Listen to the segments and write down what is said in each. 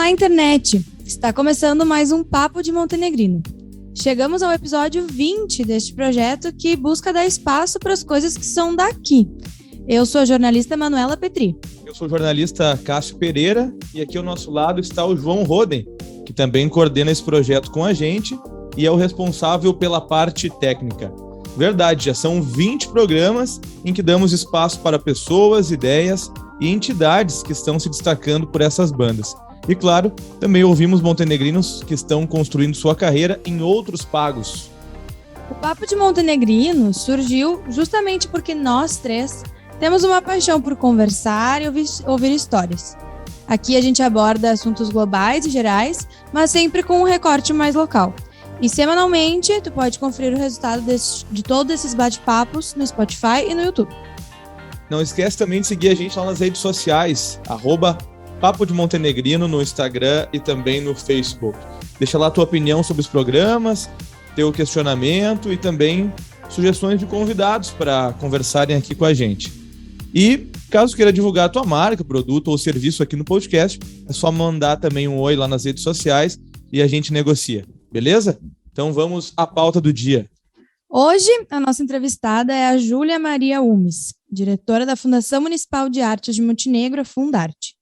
Olá, internet! Está começando mais um Papo de Montenegrino. Chegamos ao episódio 20 deste projeto que busca dar espaço para as coisas que são daqui. Eu sou a jornalista Manuela Petri. Eu sou o jornalista Cássio Pereira e aqui ao nosso lado está o João Roden, que também coordena esse projeto com a gente e é o responsável pela parte técnica. Verdade, já são 20 programas em que damos espaço para pessoas, ideias e entidades que estão se destacando por essas bandas. E claro, também ouvimos montenegrinos que estão construindo sua carreira em outros pagos. O Papo de Montenegrino surgiu justamente porque nós três temos uma paixão por conversar e ouvir histórias. Aqui a gente aborda assuntos globais e gerais, mas sempre com um recorte mais local. E semanalmente tu pode conferir o resultado de todos esses bate-papos no Spotify e no YouTube. Não esquece também de seguir a gente lá nas redes sociais, @Papo de Montenegrino no Instagram e também no Facebook. Deixa lá a tua opinião sobre os programas, teu questionamento e também sugestões de convidados para conversarem aqui com a gente. E caso queira divulgar a tua marca, produto ou serviço aqui no podcast, é só mandar também um oi lá nas redes sociais e a gente negocia, beleza? Então vamos à pauta do dia. Hoje, a nossa entrevistada é a Júlia Maria Umes, diretora da Fundação Municipal de Artes de Montenegro, a Fundarte.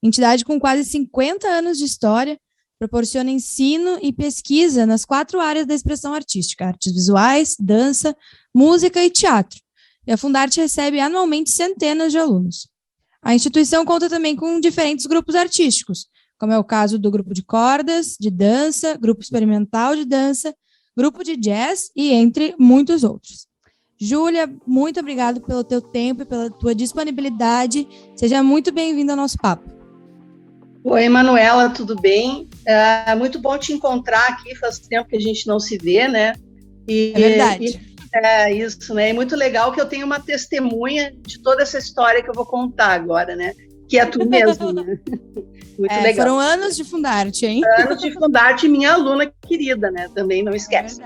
Entidade com quase 50 anos de história, proporciona ensino e pesquisa nas 4 áreas da expressão artística: artes visuais, dança, música e teatro. E a Fundarte recebe anualmente centenas de alunos. A instituição conta também com diferentes grupos artísticos, como é o caso do grupo de cordas, de dança, grupo experimental de dança, grupo de jazz e entre muitos outros. Júlia, muito obrigada pelo teu tempo e pela tua disponibilidade. Seja muito bem-vinda ao nosso papo. Oi, Manuela, tudo bem? É muito bom te encontrar aqui, faz tempo que a gente não se vê, né? É verdade. É isso, né? É muito legal que eu tenho uma testemunha de toda essa história que eu vou contar agora, né? Que é tu mesmo, né? Muito legal. Foram anos de Fundarte, hein? Anos de Fundarte, minha aluna querida, né? Também não esquece.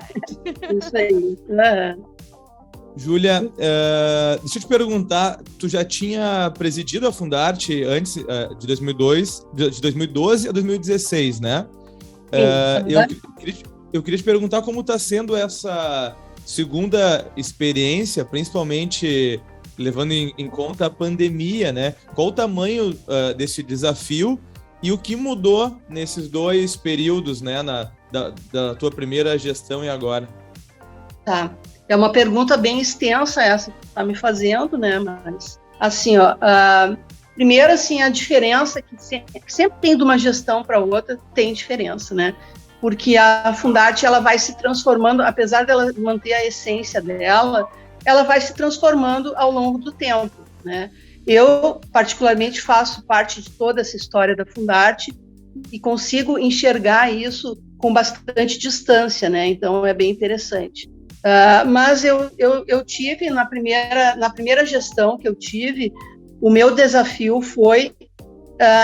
É isso aí. Uhum. Júlia, deixa eu te perguntar, tu já tinha presidido a Fundarte antes de 2012 a 2016, né? Eu queria te perguntar como está sendo essa segunda experiência, principalmente levando em conta a pandemia, né? Qual o tamanho desse desafio e o que mudou nesses 2 períodos, né? Da tua primeira gestão e agora? Tá. É uma pergunta bem extensa essa que tu está me fazendo, né? Mas, assim, primeiro, assim, a diferença que sempre tem de uma gestão para outra, tem diferença, né? Porque a Fundarte, ela vai se transformando, apesar dela manter a essência dela, ela vai se transformando ao longo do tempo, né? Eu, particularmente, faço parte de toda essa história da Fundarte e consigo enxergar isso com bastante distância, né? Então, é bem interessante. Mas eu tive, na primeira gestão que eu tive, o meu desafio foi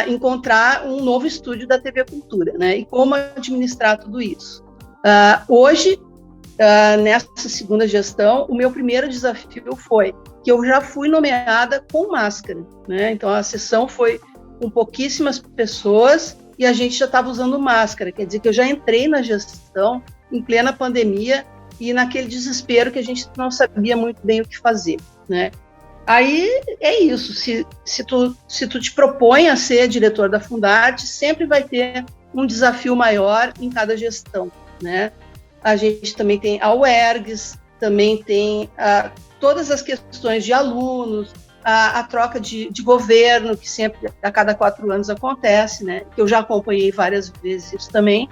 encontrar um novo estúdio da TV Cultura, né? E como administrar tudo isso. Hoje, nessa segunda gestão, o meu primeiro desafio foi que eu já fui nomeada com máscara, né? Então, a sessão foi com pouquíssimas pessoas e a gente já estava usando máscara. Quer dizer que eu já entrei na gestão em plena pandemia e naquele desespero que a gente não sabia muito bem o que fazer, né? Aí é isso, se tu te propõe a ser diretor da Fundarte, sempre vai ter um desafio maior em cada gestão, né? A gente também tem a UERGS, também tem todas as questões de alunos, a troca de governo, que sempre, a cada 4 anos acontece, né? Eu já acompanhei várias vezes isso também.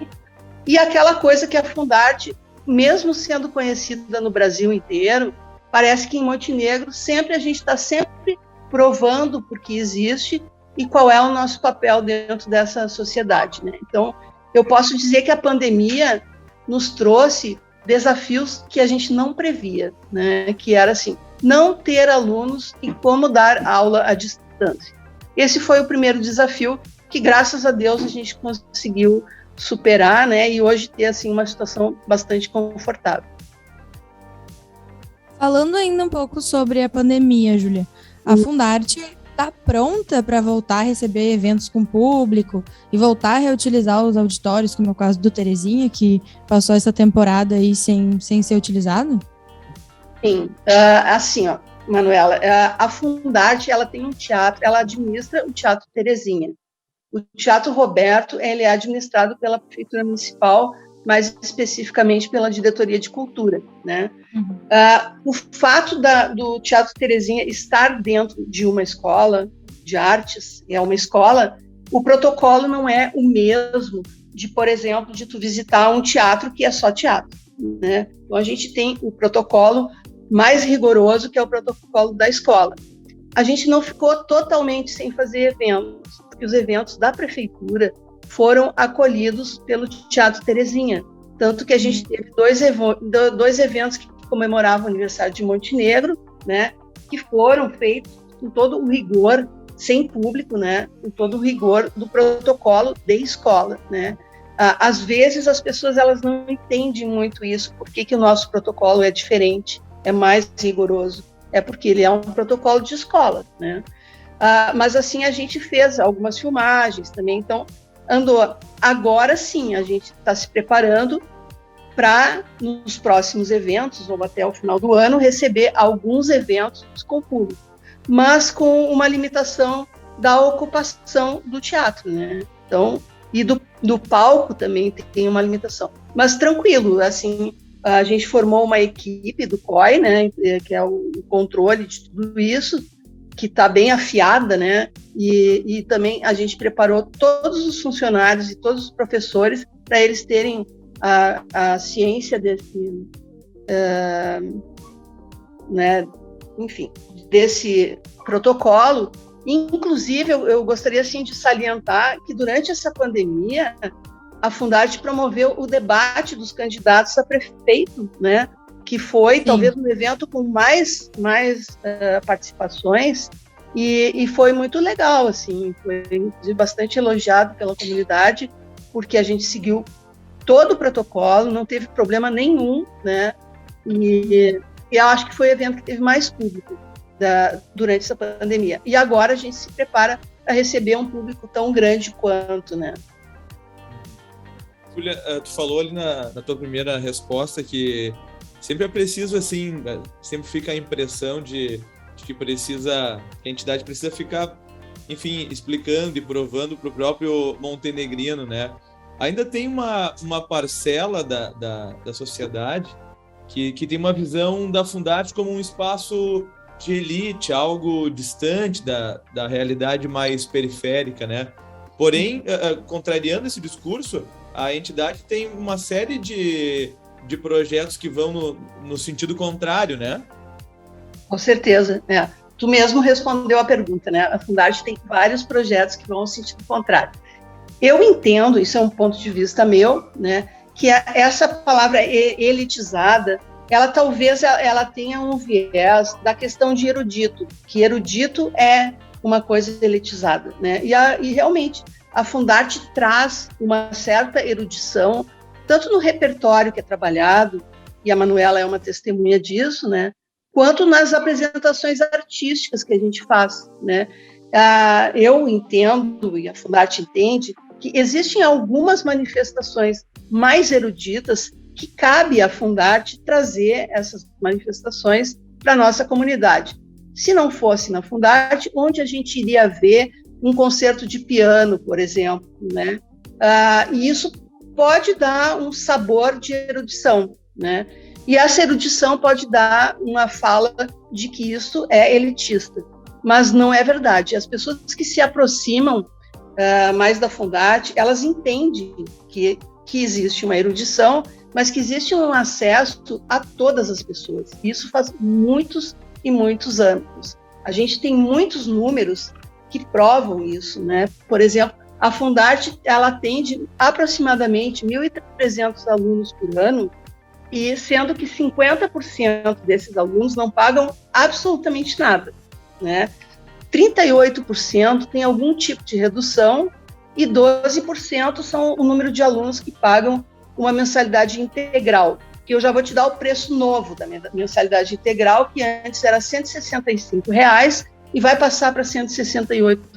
E aquela coisa que a Fundarte, mesmo sendo conhecida no Brasil inteiro, parece que em Montenegro a gente está sempre provando por que existe e qual é o nosso papel dentro dessa sociedade, né? Então, eu posso dizer que a pandemia nos trouxe desafios que a gente não previa, né? Que era assim, não ter alunos e como dar aula à distância. Esse foi o primeiro desafio que, graças a Deus, a gente conseguiu superar, né? E hoje ter assim uma situação bastante confortável. Falando ainda um pouco sobre a pandemia, Júlia, a Fundarte está pronta para voltar a receber eventos com público e voltar a reutilizar os auditórios, como é o caso do Terezinha, que passou essa temporada aí sem ser utilizado? Sim, assim, ó, Manuela, a Fundarte, ela tem um teatro, ela administra o Teatro Terezinha. O Teatro Roberto, ele é administrado pela Prefeitura Municipal, mais especificamente pela Diretoria de Cultura, né? Uhum. O fato do Teatro Terezinha estar dentro de uma escola de artes, é uma escola, o protocolo não é o mesmo de, por exemplo, de tu visitar um teatro que é só teatro, né? Então, a gente tem o protocolo mais rigoroso, que é o protocolo da escola. A gente não ficou totalmente sem fazer eventos, porque os eventos da prefeitura foram acolhidos pelo Teatro Terezinha. Tanto que a gente teve dois eventos que comemoravam o aniversário de Montenegro, né, que foram feitos com todo o rigor, sem público, né, com todo o rigor do protocolo de escola, né. Às vezes as pessoas elas não entendem muito isso, por que o nosso protocolo é diferente, é mais rigoroso. É porque ele é um protocolo de escola, né. Mas assim, a gente fez algumas filmagens também, então andou. Agora sim, a gente está se preparando para, nos próximos eventos, ou até o final do ano, receber alguns eventos com público, mas com uma limitação da ocupação do teatro, né? Então, e do palco também tem uma limitação. Mas tranquilo, assim, a gente formou uma equipe do COI, né, que é o controle de tudo isso, que está bem afiada, né? E também a gente preparou todos os funcionários e todos os professores para eles terem a ciência desse, né? Enfim, desse protocolo. Inclusive, eu gostaria assim de salientar que durante essa pandemia a Fundarte promoveu o debate dos candidatos a prefeito, né? Que foi, sim, talvez um evento com mais participações, e foi muito legal, assim, foi inclusive bastante elogiado pela comunidade, porque a gente seguiu todo o protocolo, não teve problema nenhum, né, e eu acho que foi o evento que teve mais público durante essa pandemia. E agora a gente se prepara para receber um público tão grande quanto, né. Júlia, tu falou ali na tua primeira resposta que sempre é preciso, assim, sempre fica a impressão de que a entidade precisa ficar, enfim, explicando e provando para o próprio montenegrino, né? Ainda tem uma parcela da sociedade que tem uma visão da Fundarte como um espaço de elite, algo distante da realidade mais periférica, né? Porém, contrariando esse discurso, a entidade tem uma série de projetos que vão no sentido contrário, né? Com certeza, né? Tu mesmo respondeu a pergunta, né? A Fundarte tem vários projetos que vão no sentido contrário. Eu entendo, isso é um ponto de vista meu, né? Que essa palavra elitizada, ela talvez ela tenha um viés da questão de erudito, que erudito é uma coisa elitizada, né? E realmente a Fundarte traz uma certa erudição, tanto no repertório que é trabalhado, e a Manuela é uma testemunha disso, né, quanto nas apresentações artísticas que a gente faz, né. Eu entendo, e a Fundarte entende, que existem algumas manifestações mais eruditas que cabe à Fundarte trazer essas manifestações para a nossa comunidade. Se não fosse na Fundarte, onde a gente iria ver um concerto de piano, por exemplo, né? E isso pode dar um sabor de erudição, né? E essa erudição pode dar uma fala de que isso é elitista, mas não é verdade. As pessoas que se aproximam mais da Fundarte, elas entendem que existe uma erudição, mas que existe um acesso a todas as pessoas. Isso faz muitos e muitos anos. A gente tem muitos números que provam isso, né? Por exemplo, a Fundarte, ela atende aproximadamente 1.300 alunos por ano, e sendo que 50% desses alunos não pagam absolutamente nada, né? 38% tem algum tipo de redução e 12% são o número de alunos que pagam uma mensalidade integral, que eu já vou te dar o preço novo da mensalidade integral, que antes era R$ 165, e vai passar para R$ 168,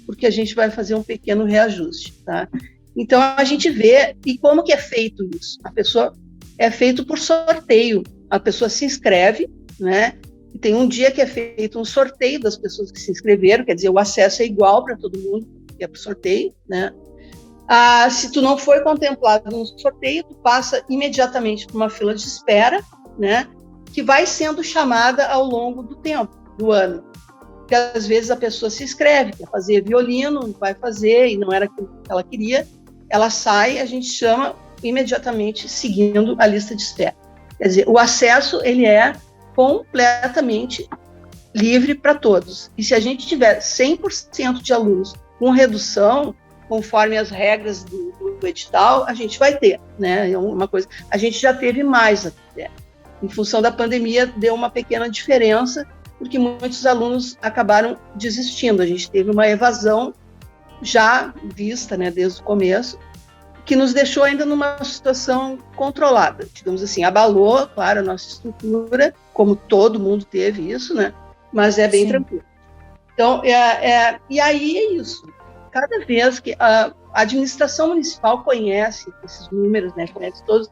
porque a gente vai fazer um pequeno reajuste, tá? Então, a gente vê, e como que é feito isso? É feito por sorteio, a pessoa se inscreve, né? E tem um dia que é feito um sorteio das pessoas que se inscreveram, quer dizer, o acesso é igual para todo mundo, que é por sorteio, né? Se tu não foi contemplado no sorteio, tu passa imediatamente para uma fila de espera, né? Que vai sendo chamada ao longo do tempo, do ano. Porque às vezes a pessoa se inscreve, quer fazer violino, vai fazer, e não era aquilo que ela queria, ela sai, a gente chama imediatamente seguindo a lista de espera. Quer dizer, o acesso, ele é completamente livre para todos. E se a gente tiver 100% de alunos com redução, conforme as regras do edital, a gente vai ter, né? É uma coisa. A gente já teve mais até. Em função da pandemia, deu uma pequena diferença, porque muitos alunos acabaram desistindo. A gente teve uma evasão já vista, né, desde o começo, que nos deixou ainda numa situação controlada, digamos assim, abalou, claro, a nossa estrutura, como todo mundo teve isso, né? Mas é bem tranquilo. Então, e aí é isso. Cada vez que a administração municipal conhece esses números, né, conhece todos,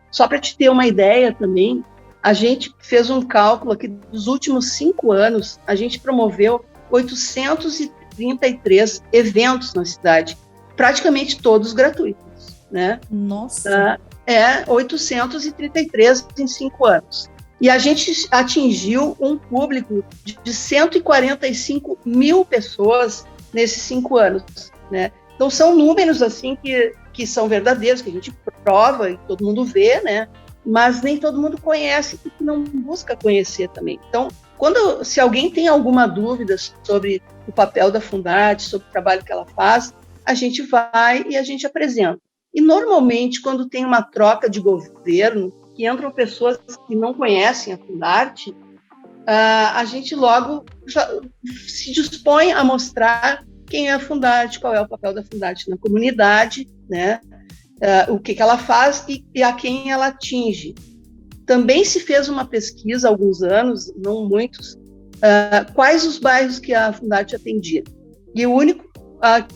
só para te ter uma ideia também, a gente fez um cálculo aqui dos últimos 5 anos, a gente promoveu 833 eventos na cidade, praticamente todos gratuitos, né? Nossa! 833 em 5 anos. E a gente atingiu um público de 145 mil pessoas nesses 5 anos, né? Então, são números, assim, que são verdadeiros, que a gente prova e todo mundo vê, né? Mas nem todo mundo conhece e que não busca conhecer também. Então, se alguém tem alguma dúvida sobre o papel da Fundarte, sobre o trabalho que ela faz, a gente vai e a gente apresenta. E, normalmente, quando tem uma troca de governo, que entram pessoas que não conhecem a Fundarte, a gente logo já se dispõe a mostrar quem é a Fundarte, qual é o papel da Fundarte na comunidade, né? O que ela faz e a quem ela atinge. Também se fez uma pesquisa há alguns anos, não muitos, quais os bairros que a Fundarte atendia. E o único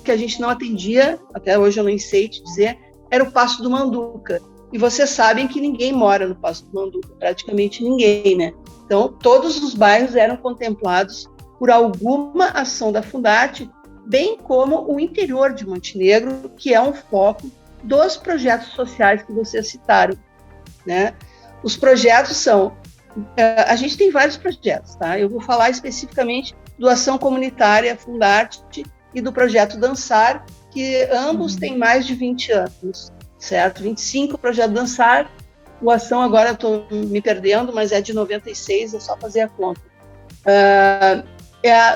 que a gente não atendia, até hoje eu nem sei te dizer, era o Passo do Manduca. E vocês sabem que ninguém mora no Passo do Manduca, praticamente ninguém, né? Então, todos os bairros eram contemplados por alguma ação da Fundarte, bem como o interior de Montenegro, que é um foco dos projetos sociais que vocês citaram, né? Os projetos são... a gente tem vários projetos, tá? Eu vou falar especificamente do Ação Comunitária Fundarte e do Projeto Dançar, que ambos têm mais de 20 anos, certo? 25 o Projeto Dançar, o Ação agora estou me perdendo, mas é de 96, é só fazer a conta.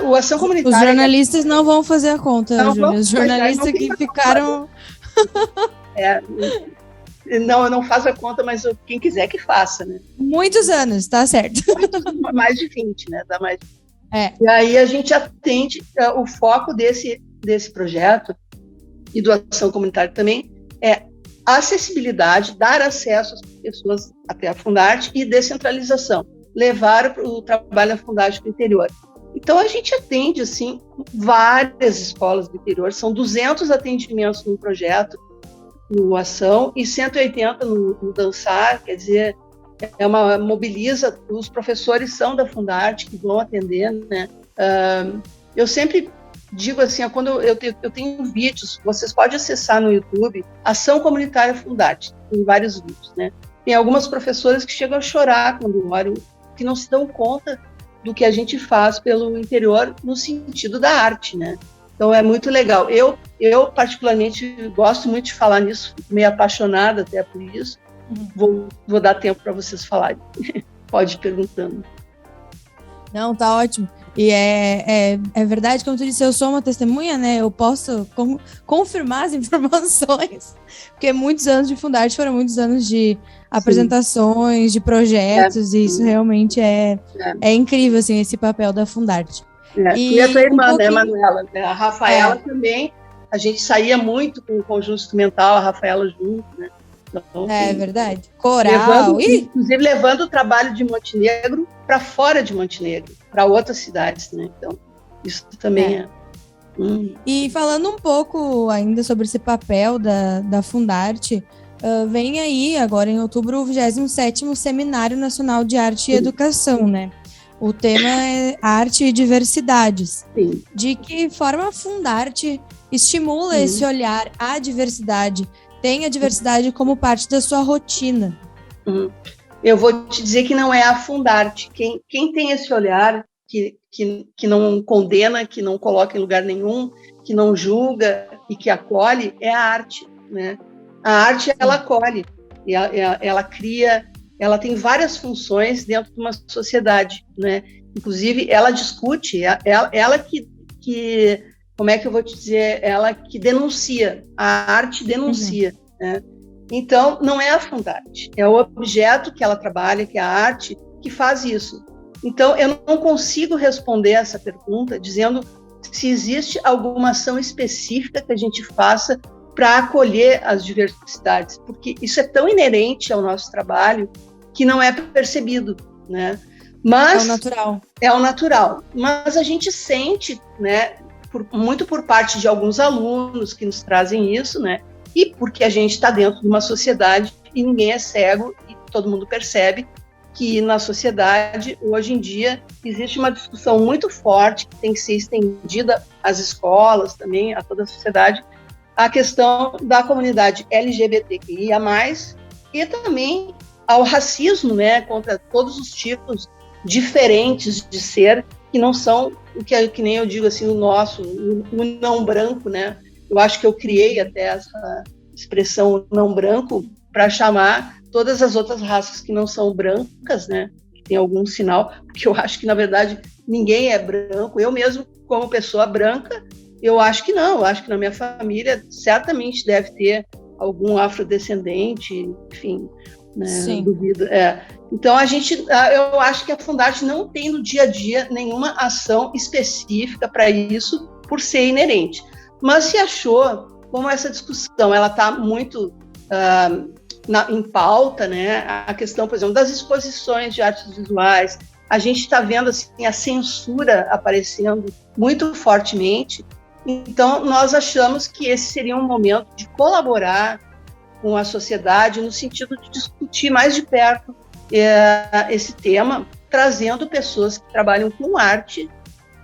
O Ação Comunitária... Os jornalistas não vão fazer a conta, Júlia. Os jornalistas que ficaram... Não faço a conta, mas quem quiser que faça, né? Muitos anos, tá certo. Mais de 20, né? Dá mais. E aí a gente atende, o foco desse projeto e do Ação Comunitária também é acessibilidade, dar acesso às pessoas até a Fundarte e descentralização, levar o trabalho da Fundarte para o interior. Então, a gente atende, assim, várias escolas do interior, são 200 atendimentos no projeto, no Ação, e 180 no Dançar, quer dizer, mobiliza, os professores são da Fundarte, que vão atender, né? Eu sempre digo assim, quando eu tenho vídeos, vocês podem acessar no YouTube, Ação Comunitária Fundarte, tem vários vídeos, né? Tem algumas professoras que chegam a chorar quando olham, que não se dão conta do que a gente faz pelo interior no sentido da arte, né? Então é muito legal. Eu particularmente gosto muito de falar nisso, meio apaixonada até por isso. Vou dar tempo para vocês falarem. Pode ir perguntando. Não, tá ótimo. E é verdade, como tu disse, eu sou uma testemunha, né? Eu posso confirmar as informações, porque muitos anos de Fundarte foram muitos anos de apresentações, de projetos, e isso realmente é incrível, assim, esse papel da Fundarte. E a tua irmã, né, Manuela? A Rafaela também, a gente saía muito com o conjunto instrumental, a Rafaela junto, né? Então, é verdade. Coral. Inclusive levando o trabalho de Montenegro para fora de Montenegro. para outras cidades, né? Então, isso também é. E falando um pouco ainda sobre esse papel da Fundarte, vem aí agora em outubro o 27º Seminário Nacional de Arte e Educação, né? O tema é arte e diversidades. Sim. De que forma a Fundarte estimula esse olhar à diversidade, tem a diversidade como parte da sua rotina? Eu vou te dizer que não é a Fundarte. Quem tem esse olhar que não condena, que não coloca em lugar nenhum, que não julga e que acolhe, é a arte, né? A arte, ela acolhe, ela cria, ela tem várias funções dentro de uma sociedade, né? Inclusive, ela discute, ela que como é que eu vou te dizer, ela que denuncia, a arte denuncia, né? Então, não é a Fundarte, é o objeto que ela trabalha, que é a arte, que faz isso. Então, eu não consigo responder essa pergunta dizendo se existe alguma ação específica que a gente faça para acolher as diversidades, porque isso é tão inerente ao nosso trabalho que não é percebido, né? Mas, é o natural. É o natural. Mas a gente sente, né, muito por parte de alguns alunos que nos trazem isso, né? E porque a gente está dentro de uma sociedade e ninguém é cego e todo mundo percebe que na sociedade, hoje em dia, existe uma discussão muito forte que tem que ser estendida às escolas também, a toda a sociedade, a questão da comunidade LGBTQIA+, e também ao racismo, né, contra todos os tipos diferentes de ser, que não são o que nem eu digo assim, o nosso, o não branco, né? Eu acho que eu criei até essa expressão não branco para chamar todas as outras raças que não são brancas, né? Que tem algum sinal, porque eu acho que, na verdade, ninguém é branco. Eu mesmo, como pessoa branca, eu acho que não. Eu acho que na minha família certamente deve ter algum afrodescendente, enfim, né? Sim. Duvido. Então, eu acho que a Fundarte não tem no dia a dia nenhuma ação específica para isso, por ser inerente. Mas se achou, como essa discussão ela está muito em pauta, né? A questão, por exemplo, das exposições de artes visuais, a gente está vendo assim, a censura aparecendo muito fortemente. Então, nós achamos que esse seria um momento de colaborar com a sociedade no sentido de discutir mais de perto esse tema, trazendo pessoas que trabalham com arte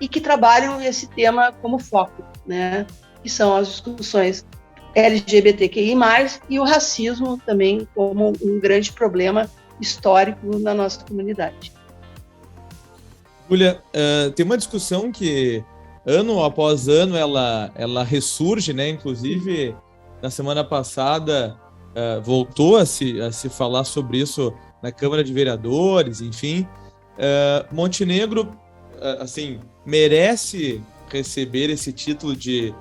e que trabalham esse tema como foco, né? Que são as discussões LGBTQI+, e o racismo também como um grande problema histórico na nossa comunidade. Júlia, tem uma discussão que ano após ano ela ressurge, né? Inclusive, na semana passada voltou a se falar sobre isso na Câmara de Vereadores, enfim. Montenegro, assim, merece receber esse título de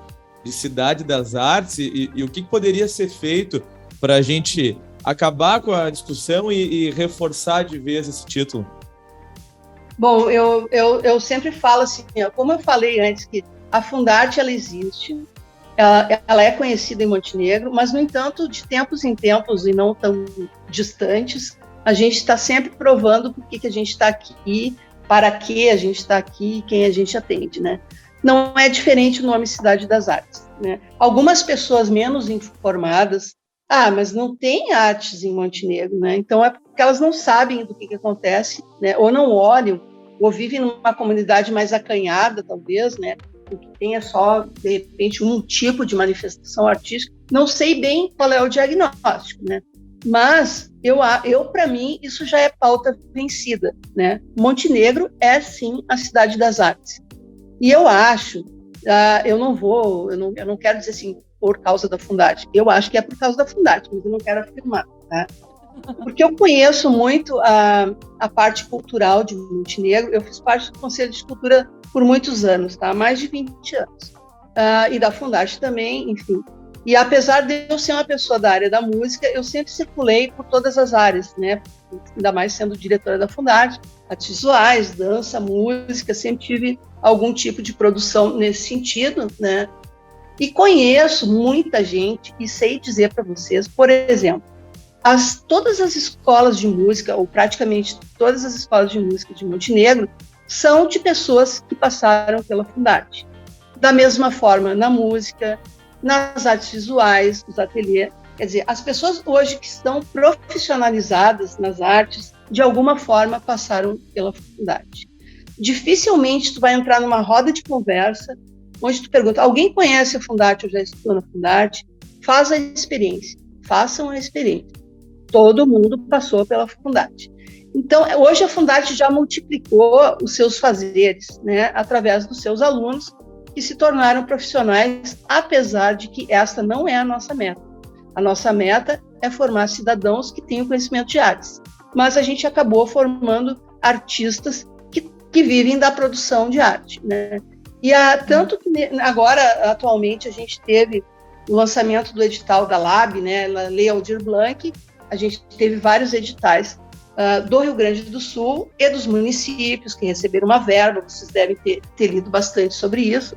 Cidade das Artes e o que poderia ser feito para a gente acabar com a discussão e reforçar de vez esse título? Bom, eu sempre falo assim, como eu falei antes, que a Fundarte ela existe, ela é conhecida em Montenegro, mas, no entanto, de tempos em tempos e não tão distantes, a gente está sempre provando por que a gente está aqui, para que a gente está aqui e quem a gente atende, né? Não é diferente o nome Cidade das Artes, né? Algumas pessoas menos informadas, mas não tem artes em Montenegro, né? Então é porque elas não sabem do que acontece, né? Ou não olham, ou vivem numa comunidade mais acanhada, talvez, né? O que tenha só, de repente, um tipo de manifestação artística. Não sei bem qual é o diagnóstico, né? Mas eu para mim, isso já é pauta vencida, né? Montenegro é, sim, a Cidade das Artes. E eu acho, eu não quero dizer assim, por causa da Fundarte. Eu acho que é por causa da Fundarte, mas eu não quero afirmar, tá? Porque eu conheço muito a parte cultural de Montenegro. Eu fiz parte do Conselho de Cultura por muitos anos, tá? Mais de 20 anos. E da Fundarte também, enfim. E apesar de eu ser uma pessoa da área da música, eu sempre circulei por todas as áreas, né? Ainda mais sendo diretora da Fundarte, artes visuais, dança, música, sempre tive algum tipo de produção nesse sentido, né? E conheço muita gente e sei dizer para vocês, por exemplo, todas as escolas de música, ou praticamente todas as escolas de música de Montenegro, são de pessoas que passaram pela Fundarte. Da mesma forma, na música, nas artes visuais, nos ateliês. Quer dizer, as pessoas hoje que estão profissionalizadas nas artes, de alguma forma passaram pela Fundarte. Dificilmente tu vai entrar numa roda de conversa onde tu pergunta, alguém conhece a Fundarte ou já estudou na Fundarte? Faz a experiência, façam a experiência. Todo mundo passou pela Fundarte. Então, hoje a Fundarte já multiplicou os seus fazeres, né, através dos seus alunos, que se tornaram profissionais, apesar de que esta não é a nossa meta. A nossa meta é formar cidadãos que tenham conhecimento de artes. Mas a gente acabou formando artistas que vivem da produção de arte, né? E tanto que agora, atualmente, a gente teve o lançamento do edital da LAB, né, Lei Aldir Blanc, a gente teve vários editais do Rio Grande do Sul e dos municípios que receberam uma verba, vocês devem ter lido bastante sobre isso.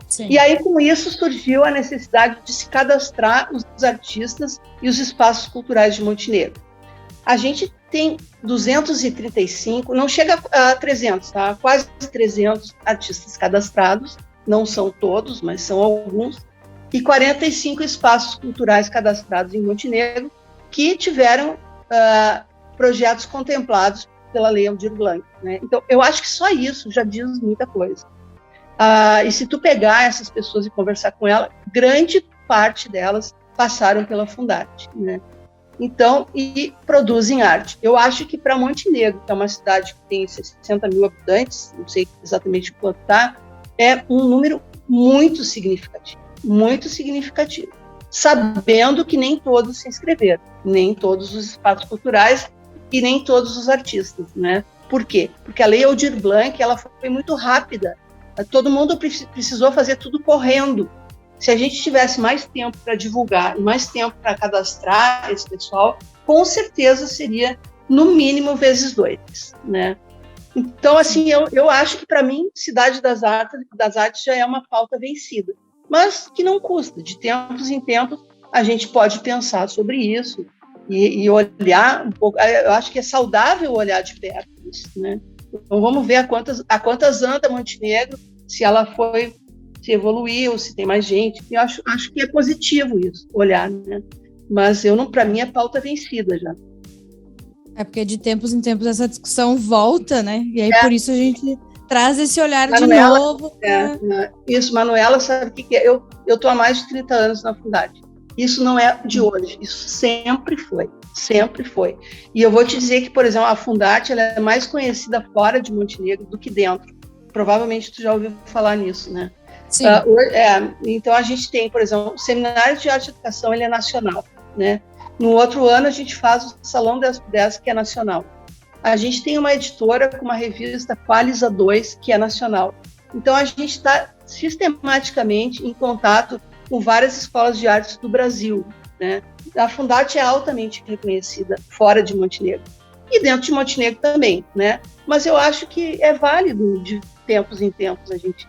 Sim. E aí, com isso, surgiu a necessidade de se cadastrar os artistas e os espaços culturais de Montenegro. A gente tem 235, não chega a 300, tá? Quase 300 artistas cadastrados, não são todos, mas são alguns, e 45 espaços culturais cadastrados em Montenegro que tiveram projetos contemplados pela Lei Aldir Blanc, né? Então, eu acho que só isso já diz muita coisa. E se tu pegar essas pessoas e conversar com elas, grande parte delas passaram pela Fundarte, né? Então, e produzem arte. Eu acho que para Montenegro, que é uma cidade que tem 60 mil habitantes, não sei exatamente quanto está, é um número muito significativo, sabendo que nem todos se inscreveram, nem todos os espaços culturais e nem todos os artistas, né? Por quê? Porque a Lei Aldir Blanc, ela foi muito rápida, todo mundo precisou fazer tudo correndo. Se a gente tivesse mais tempo para divulgar e mais tempo para cadastrar esse pessoal, com certeza seria, no mínimo, vezes 2, né? Então, assim, eu acho que, para mim, Cidade das Artes já é uma pauta vencida, mas que não custa. De tempos em tempos, a gente pode pensar sobre isso e olhar um pouco. Eu acho que é saudável olhar de perto isso, né? Então, vamos ver a quantas anda Montenegro, se ela se evoluiu, se tem mais gente. Eu acho que é positivo isso, olhar, né? Mas para mim é pauta vencida já. É porque de tempos em tempos essa discussão volta, né? E aí por isso a gente traz esse olhar Manuela, de novo. Isso, Manuela, sabe o que é? Eu estou há mais de 30 anos na Fundarte. Isso não é de hoje, isso sempre foi. E eu vou te dizer que, por exemplo, a Fundarte ela é mais conhecida fora de Montenegro do que dentro. Provavelmente tu já ouviu falar nisso, né? Sim. Então a gente tem, por exemplo, o Seminário de Arte e Educação, ele é nacional, né? No outro ano a gente faz o Salão 10x10, que é nacional. A gente tem uma editora com uma revista Qualis A2, que é nacional. Então a gente está sistematicamente em contato com várias escolas de artes do Brasil, né? A Fundarte é altamente reconhecida fora de Montenegro e dentro de Montenegro também, né? Mas eu acho que é válido de tempos em tempos a gente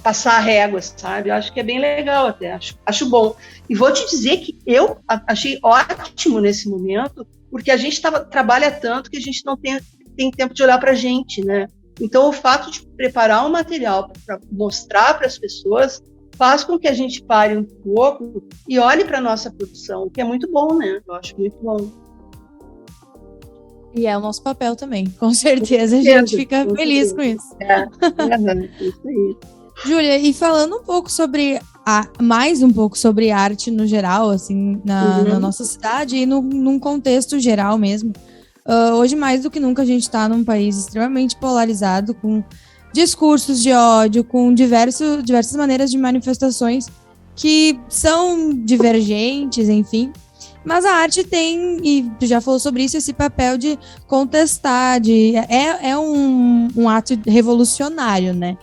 passar a régua, sabe? Eu acho que é bem legal até, acho bom. E vou te dizer que eu achei ótimo nesse momento, porque a gente trabalha tanto que a gente não tem tempo de olhar para a gente, né? Então, o fato de preparar um material para mostrar para as pessoas faz com que a gente pare um pouco e olhe para a nossa produção, o que é muito bom, né? Eu acho muito bom. E é o nosso papel também, com certeza a gente fica feliz com isso. Isso aí. Júlia, e falando mais um pouco sobre arte no geral, assim, na nossa cidade e num contexto geral mesmo. Hoje, mais do que nunca, a gente está num país extremamente polarizado, com discursos de ódio, com diversas maneiras de manifestações que são divergentes, enfim. Mas a arte tem, e tu já falou sobre isso, esse papel de contestar, é um ato revolucionário, né?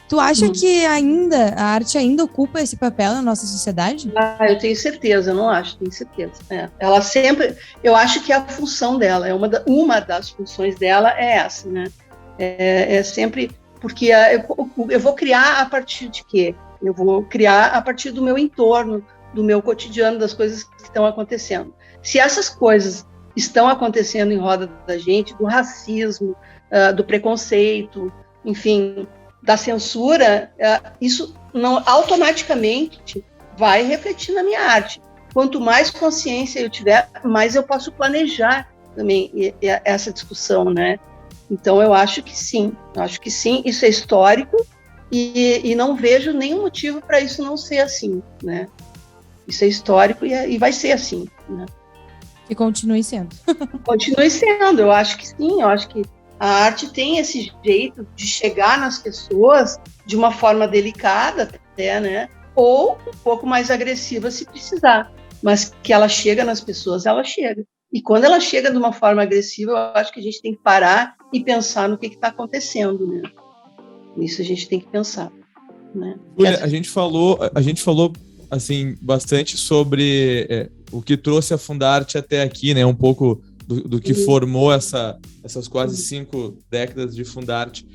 Tu acha que a arte ainda ocupa esse papel na nossa sociedade? Eu tenho certeza, eu não acho, tenho certeza. Ela sempre, eu acho que a função dela, uma das funções dela é essa, né? É sempre, porque eu vou criar a partir de quê? Eu vou criar a partir do meu entorno, do meu cotidiano, das coisas que estão acontecendo. Se essas coisas estão acontecendo em roda da gente, do racismo, do preconceito, enfim, da censura, isso não automaticamente vai refletir na minha arte. Quanto mais consciência eu tiver, mais eu posso planejar também essa discussão, né? Então, eu acho que sim, isso é histórico e não vejo nenhum motivo para isso não ser assim, né? Isso é histórico e vai ser assim, né? E continue sendo. Continue sendo, eu acho que sim, eu acho que a arte tem esse jeito de chegar nas pessoas de uma forma delicada até, né? Ou um pouco mais agressiva se precisar, mas que ela chega nas pessoas, ela chega. E quando ela chega de uma forma agressiva, eu acho que a gente tem que parar e pensar no que está acontecendo, né? Isso a gente tem que pensar, né? Júlia, a gente falou assim bastante sobre o que trouxe a Fundarte até aqui, né? Um pouco do que formou essas quase 5 décadas de Fundarte.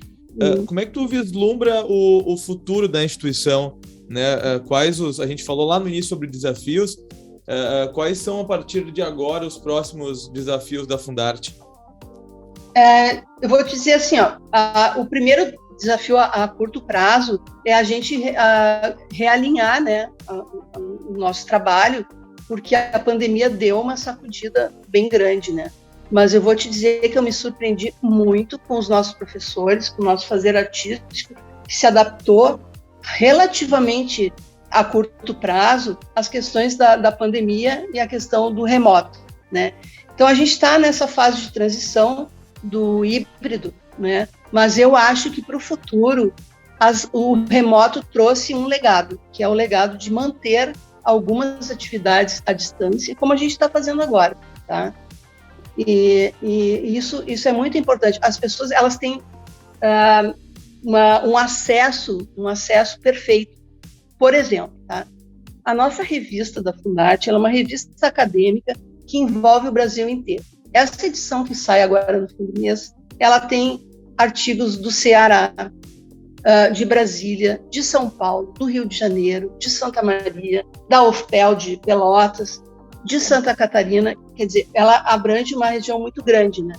Como é que tu vislumbra o futuro da instituição, né? A gente falou lá no início sobre desafios. Quais são, a partir de agora, os próximos desafios da Fundarte? Eu vou te dizer assim, o primeiro desafio a curto prazo é a gente realinhar, né, o nosso trabalho, porque a pandemia deu uma sacudida bem grande, né? Mas eu vou te dizer que eu me surpreendi muito com os nossos professores, com o nosso fazer artístico, que se adaptou relativamente a curto prazo às questões da pandemia e a questão do remoto, né? Então, a gente está nessa fase de transição do híbrido, né? Mas eu acho que para o futuro o remoto trouxe um legado, que é o legado de manter algumas atividades à distância, como a gente está fazendo agora, tá? E isso é muito importante. As pessoas, elas têm um acesso perfeito. Por exemplo, tá? A nossa revista da Fundarte, ela é uma revista acadêmica que envolve o Brasil inteiro. Essa edição que sai agora no fim do mês, ela tem artigos do Ceará, de Brasília, de São Paulo, do Rio de Janeiro, de Santa Maria, da UFPEL de Pelotas, de Santa Catarina. Quer dizer, ela abrange uma região muito grande, né?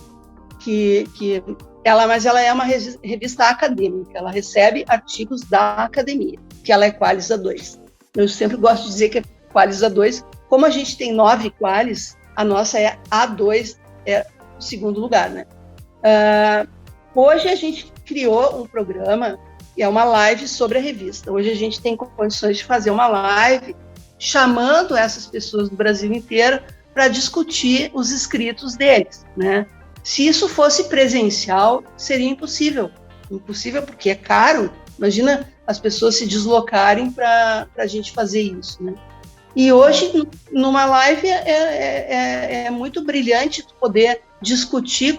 Mas ela é uma revista acadêmica, ela recebe artigos da academia, que ela é Qualis A2. Eu sempre gosto de dizer que é Qualis A2. Como a gente tem 9 Qualis, a nossa é A2, é o segundo lugar, né? Hoje a gente criou um programa, que é uma live sobre a revista. Hoje a gente tem condições de fazer uma live chamando essas pessoas do Brasil inteiro para discutir os escritos deles, né? Se isso fosse presencial, seria impossível. Impossível porque é caro. Imagina as pessoas se deslocarem para a gente fazer isso, né? E hoje, numa live, é muito brilhante poder discutir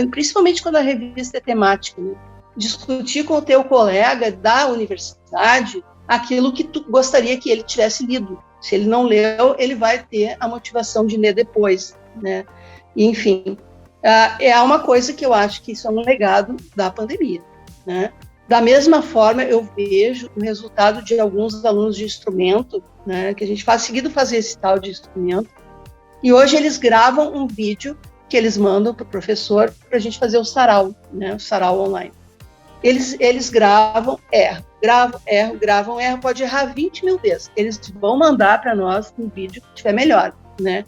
principalmente quando a revista é temática, né? Discutir com o teu colega da universidade aquilo que tu gostaria que ele tivesse lido. Se ele não leu, ele vai ter a motivação de ler depois, né? E, enfim, é uma coisa que eu acho que isso é um legado da pandemia, né? Da mesma forma, eu vejo o resultado de alguns alunos de instrumento, né, que a gente faz seguido fazer esse tal de instrumento, e hoje eles gravam um vídeo que eles mandam para o professor para a gente fazer o sarau, né, o sarau online. Eles gravam, erram, pode errar 20 mil vezes. Eles vão mandar para nós um vídeo que estiver melhor, né?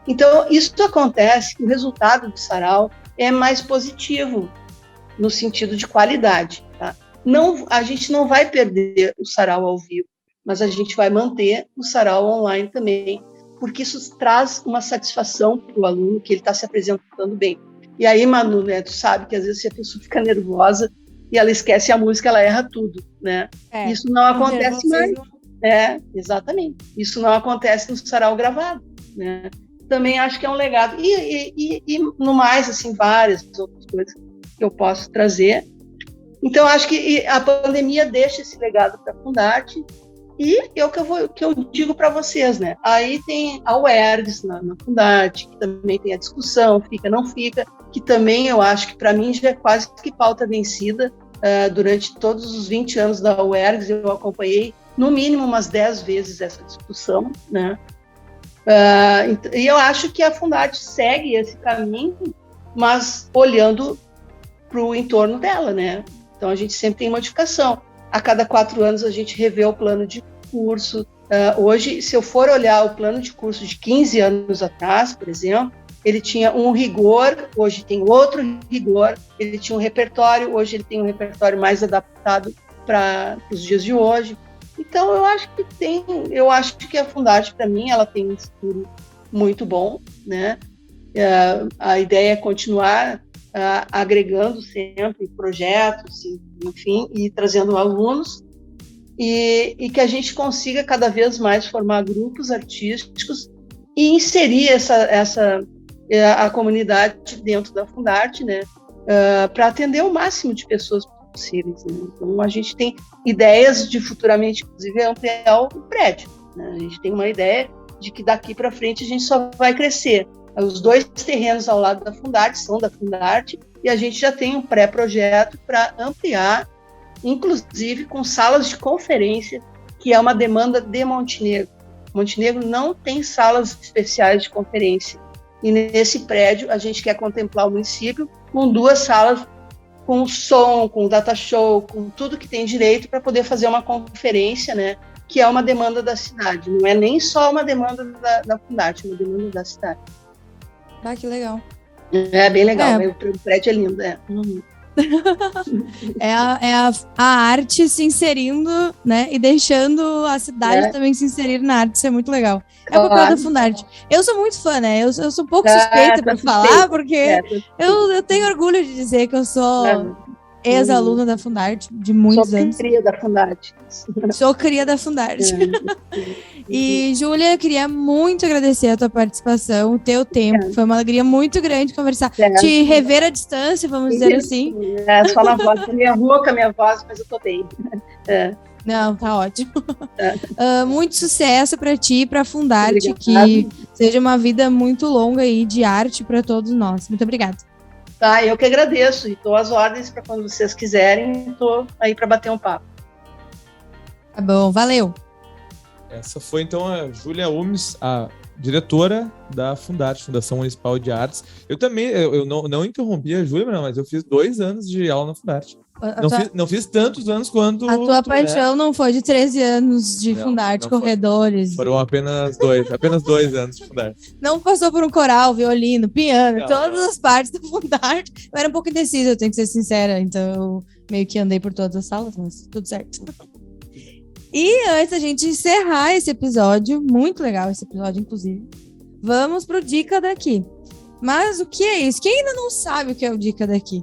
Então, isso acontece, o resultado do sarau é mais positivo, no sentido de qualidade, tá? Não, a gente não vai perder o sarau ao vivo, mas a gente vai manter o sarau online também, porque isso traz uma satisfação para o aluno, que ele está se apresentando bem. E aí, Manu, né, tu sabe que às vezes a pessoa fica nervosa e ela esquece a música, ela erra tudo, né? Isso não acontece mais. Exatamente. Isso não acontece no sarau gravado, né? Também acho que é um legado. E no mais, assim, várias outras coisas que eu posso trazer. Então, acho que a pandemia deixa esse legado para a Fundarte, e é o que eu digo para vocês, né? Aí tem a UERGS na Fundarte, que também tem a discussão, fica, não fica, que também eu acho que para mim já é quase que pauta vencida. Durante todos os 20 anos da UERGS, eu acompanhei no mínimo umas 10 vezes essa discussão, né? E eu acho que a Fundarte segue esse caminho, mas olhando para o entorno dela, né? Então, a gente sempre tem modificação. A cada 4 anos, a gente revê o plano de curso. Hoje, se eu for olhar o plano de curso de 15 anos atrás, por exemplo, ele tinha um rigor, hoje tem outro rigor, ele tinha um repertório, hoje ele tem um repertório mais adaptado para os dias de hoje. Então, eu acho que a Fundarte, para mim, ela tem um futuro muito bom, né? A ideia é continuar agregando sempre projetos, enfim, e trazendo alunos, e que a gente consiga cada vez mais formar grupos artísticos e inserir a comunidade dentro da Fundarte, né? Para atender o máximo de pessoas possíveis, né? Então, a gente tem ideias de futuramente, inclusive, ampliar o prédio, né? A gente tem uma ideia de que daqui para frente a gente só vai crescer. Os 2 terrenos ao lado da Fundarte são da Fundarte, e a gente já tem um pré-projeto para ampliar, inclusive com salas de conferência, que é uma demanda de Montenegro. Montenegro não tem salas especiais de conferência, e nesse prédio a gente quer contemplar o município com 2 salas com som, com data show, com tudo que tem direito para poder fazer uma conferência, né, que é uma demanda da cidade. Não é nem só uma demanda da Fundarte, é uma demanda da cidade. Que legal. É bem legal, o prédio é lindo. A arte se inserindo, né, e deixando a cidade também se inserir na arte, isso é muito legal. É o papel da Fundarte. Eu sou muito fã, né, eu sou um pouco suspeita para falar, porque eu tenho orgulho de dizer que eu sou ex-aluna da Fundarte de muitos anos. Sou cria da Fundarte. Sou cria da Fundarte. E, Júlia, eu queria muito agradecer a tua participação, o teu tempo. Foi uma alegria muito grande conversar. Te rever à distância, vamos dizer assim. Só na voz. Minha rouca, a minha voz, mas eu tô bem. Não, tá ótimo. Muito sucesso para ti e para a Fundarte. Que seja uma vida muito longa aí de arte para todos nós. Muito obrigada. Eu que agradeço. E estou às ordens para quando vocês quiserem. Estou aí para bater um papo. Tá bom, valeu. Essa foi, então, a Júlia Umes, a diretora da Fundarte, Fundação Municipal de Artes. Eu também, eu não interrompi a Júlia, mas eu fiz 2 anos de aula na Fundarte. Não fiz tantos anos quanto... A tua paixão não foi de 13 anos de Fundarte, corredores. Foram apenas 2 anos de Fundarte. Não passou por um coral, violino, piano, todas as partes da Fundarte. Eu era um pouco indecisa, eu tenho que ser sincera, então eu meio que andei por todas as salas, mas tudo certo. E antes da gente encerrar esse episódio, muito legal esse episódio, inclusive, vamos pro Dica Daqui. Mas o que é isso? Quem ainda não sabe o que é o Dica Daqui?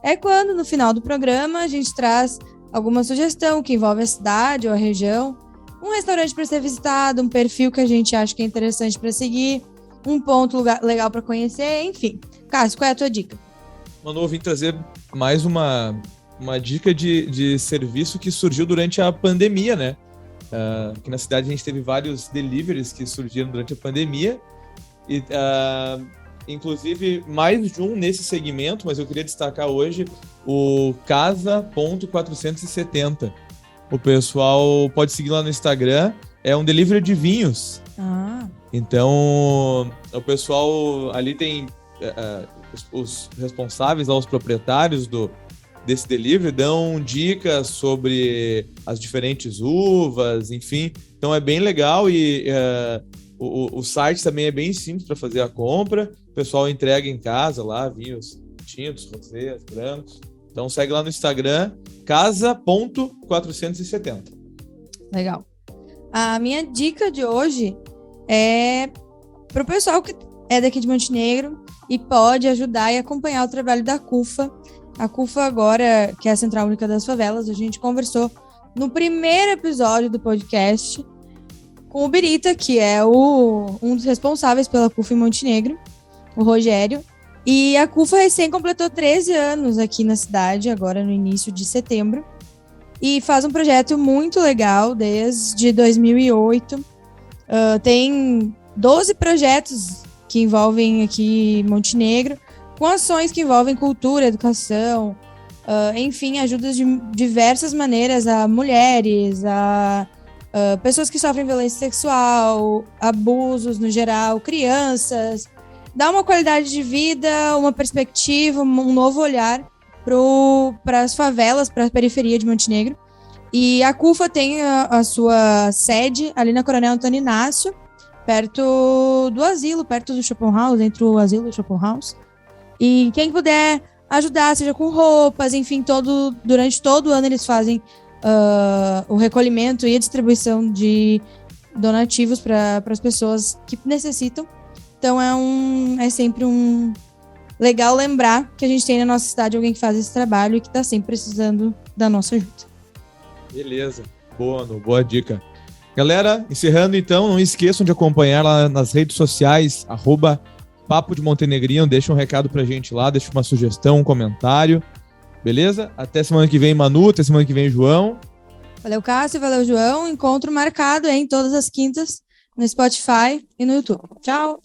É quando, no final do programa, a gente traz alguma sugestão que envolve a cidade ou a região, um restaurante para ser visitado, um perfil que a gente acha que é interessante para seguir, um ponto legal para conhecer, enfim. Cássio, qual é a tua dica? Manu, eu vim trazer mais uma dica de serviço que surgiu durante a pandemia, né? Aqui na cidade a gente teve vários deliveries que surgiram durante a pandemia, e inclusive mais de um nesse segmento, mas eu queria destacar hoje o Casa.470. O pessoal pode seguir lá no Instagram, é um delivery de vinhos. Então, o pessoal ali tem os responsáveis, lá, os proprietários desse delivery, dão dicas sobre as diferentes uvas, enfim. Então é bem legal e o site também é bem simples para fazer a compra. O pessoal entrega em casa lá, vinhos tintos, rosés, brancos. Então segue lá no Instagram, casa.470. Legal. A minha dica de hoje é para o pessoal que é daqui de Montenegro e pode ajudar e acompanhar o trabalho da CUFA. A CUFA agora, que é a Central Única das Favelas, a gente conversou no primeiro episódio do podcast com o Birita, que é um dos responsáveis pela CUFA em Montenegro, o Rogério. E a CUFA recém completou 13 anos aqui na cidade, agora no início de setembro. E faz um projeto muito legal desde 2008. Tem 12 projetos que envolvem aqui Montenegro, com ações que envolvem cultura, educação, enfim, ajudas de diversas maneiras a mulheres, a pessoas que sofrem violência sexual, abusos no geral, crianças. Dá uma qualidade de vida, uma perspectiva, um novo olhar para as favelas, para a periferia de Montenegro. E a CUFA tem a sua sede ali na Coronel Antônio Inácio, perto do asilo, perto do Schopenhaus, entre o asilo e o Schopenhaus. E quem puder ajudar, seja com roupas, enfim, durante todo o ano eles fazem o recolhimento e a distribuição de donativos para as pessoas que necessitam. Então é sempre legal lembrar que a gente tem na nossa cidade alguém que faz esse trabalho e que está sempre precisando da nossa ajuda. Beleza, boa dica. Galera, encerrando então, não esqueçam de acompanhar lá nas redes sociais, @Papo de Montenegrino, deixa um recado pra gente lá, deixa uma sugestão, um comentário, beleza? Até semana que vem, Manu, até semana que vem, João. Valeu, Cássio, valeu, João. Encontro marcado, todas as quintas, no Spotify e no YouTube. Tchau!